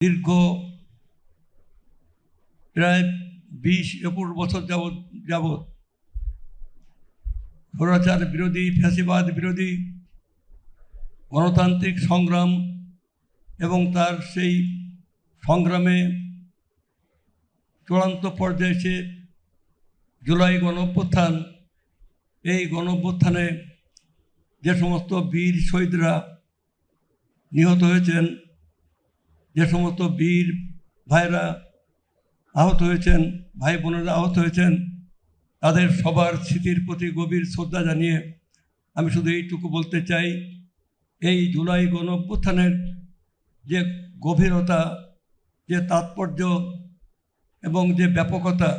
দীর্ঘ প্রায় 20-21 বছর যাবৎ স্বৈরাচার বিরোধী, ফ্যাসিবাদ বিরোধী গণতান্ত্রিক সংগ্রাম এবং তার সেই সংগ্রামে চূড়ান্ত পর্যায়ে এসে জুলাই গণঅভ্যুত্থান, এই গণঅভ্যুত্থানে যে সমস্ত বীর শহীদরা নিহত হয়েছেন, যে সমস্ত বীর ভাইরা আহত হয়েছেন, ভাই বোনেরা আহত হয়েছেন, তাদের সবার স্মৃতির প্রতি গভীর শ্রদ্ধা জানিয়ে আমি শুধু এইটুকু বলতে চাই, এই জুলাই গণঅভ্যুত্থানের যে গভীরতা, যে তাৎপর্য এবং যে ব্যাপকতা,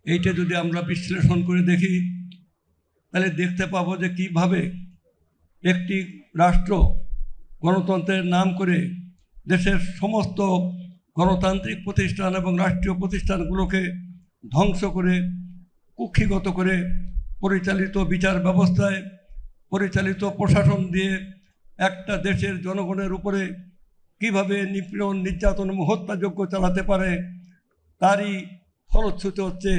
এইটা যদি আমরা বিশ্লেষণ করে দেখি তাহলে দেখতে পাবো যে কীভাবে একটি রাষ্ট্র গণতন্ত্রের নাম করে দেশের সমস্ত গণতান্ত্রিক প্রতিষ্ঠান এবং রাষ্ট্রীয় প্রতিষ্ঠানগুলোকে ধ্বংস করে, কুক্ষিগত করে পরিচালিত বিচার ব্যবস্থায়, পরিচালিত প্রশাসন দিয়ে একটা দেশের জনগণের উপরে কিভাবে নিপীড়ন, নির্যাতন এবং হত্যাযজ্ঞ চালাতে পারে, তারই ফলশ্রুতি হচ্ছে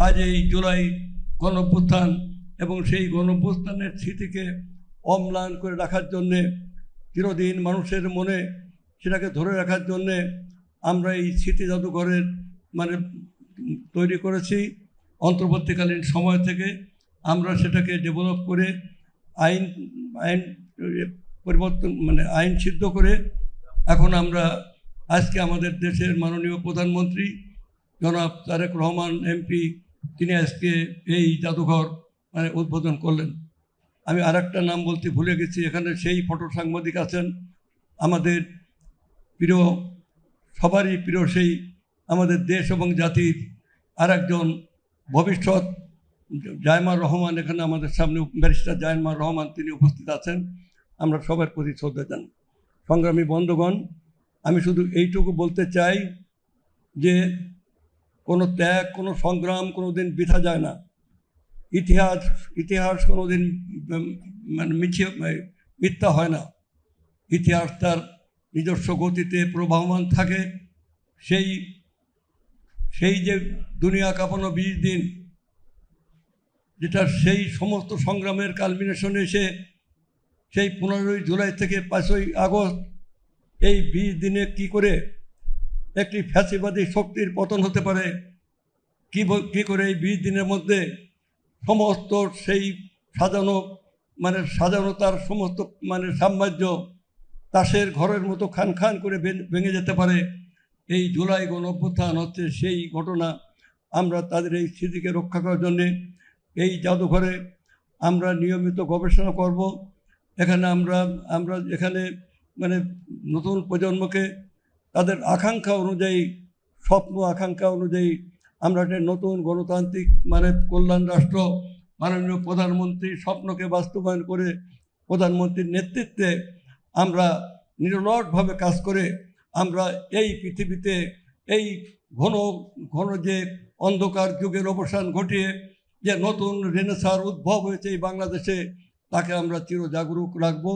আজ এই জুলাই গণঅভ্যুত্থান। এবং সেই গণঅভ্যুত্থানের স্মৃতিকে অম্লান করে রাখার জন্যে, চিরদিন মানুষের মনে সেটাকে ধরে রাখার জন্যে আমরা এই স্মৃতি জাদুঘরের তৈরি করেছি। অন্তর্বর্তীকালীন সময় থেকে আমরা সেটাকে ডেভেলপ করে আইন পরিবর্তন আইন সিদ্ধ করে এখন আমরা আজকে আমাদের দেশের মাননীয় প্রধানমন্ত্রী জনাব তারেক রহমান এমপি, তিনি আজকে এই জাদুঘর উদ্বোধন করলেন। আমি আরেকটা নাম বলতে ভুলে গেছি, এখানে সেই ফটো সাংবাদিক আছেন, আমাদের প্রিয়, সবারই প্রিয়, সেই আমাদের দেশ এবং জাতির আরেকজন ভবিষ্যৎ জায়মার রহমান, এখানে আমাদের সামনে ব্যারিস্টার জায়মার রহমান, তিনি উপস্থিত আছেন। আমরা সবার প্রতি শ্রদ্ধা জানাই। সংগ্রামী বন্ধুগণ, আমি শুধু এইটুকু বলতে চাই যে কোনো ত্যাগ, কোনো সংগ্রাম কোনোদিন বৃথা যায় না। ইতিহাস কোনোদিন মিথ্যা হয় না। ইতিহাস তার নিজস্ব গতিতে প্রবাহমান থাকে। সেই যে দুনিয়া কাঁপানো 20 দিন, যেটা সেই সমস্ত সংগ্রামের কালমিনেশনে এসে সেই 15ই জুলাই থেকে 5ই আগস্ট, এই 20 দিনে কি করে একটি ফ্যাসিবাদী শক্তির পতন হতে পারে, কি করে এই 20 দিনের মধ্যে সমস্ত সেই সাজানো তার সমস্ত সাম্রাজ্য তাসের ঘরের মতো খান খান করে ভেঙে যেতে পারে। এই জুলাই গণঅভ্যুত্থান হচ্ছে সেই ঘটনা। আমরা তাদের এই স্মৃতিকে রক্ষা করার জন্যে এই জাদুঘরে আমরা নিয়মিত গবেষণা করব। এখানে আমরা এখানে নতুন প্রজন্মকে তাদের আকাঙ্ক্ষা অনুযায়ী, স্বপ্ন আকাঙ্ক্ষা অনুযায়ী আমরা একটা নতুন গণতান্ত্রিক কল্যাণ রাষ্ট্র, মাননীয় প্রধানমন্ত্রীর স্বপ্নকে বাস্তবায়ন করে প্রধানমন্ত্রীর নেতৃত্বে আমরা নিরলসভাবে কাজ করে আমরা এই পৃথিবীতে এই ঘন যে অন্ধকার যুগের অবসান ঘটিয়ে যে নতুন রেনেসাঁর উদ্ভব হয়েছে এই বাংলাদেশে, তাকে আমরা চিরজাগরুক রাখব।